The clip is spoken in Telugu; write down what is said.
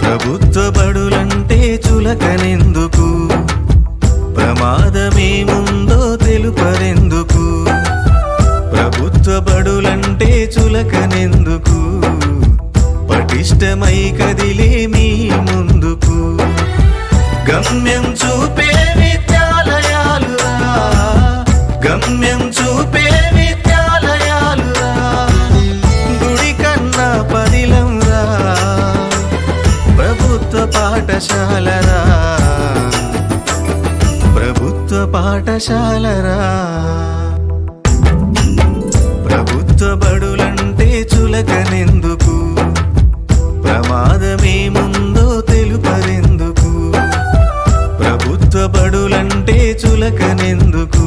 ప్రభుత్వ బడులంటే చులకనెందుకు, ప్రమాదమేముందో తెలుపరెందుకు. ప్రభుత్వ బడులంటే చులకనెందుకు, పటిష్టమై కదిలే మీ ముందుకు. గమ్యం చూపే విద్యాలయాలురా, గమ్యం చూపే విద్యాలయాలురా, గుడి కన్నా పదిలంరా ప్రభుత్వ పాఠశాలరా, ప్రభుత్వ పాఠశాలరా. ప్రభుత్వ బడులంటే చులకనెందుకు, ప్రమాదమేముందో తెలుపరెందుకు. ప్రభుత్వ బడులంటే చులకనెందుకు,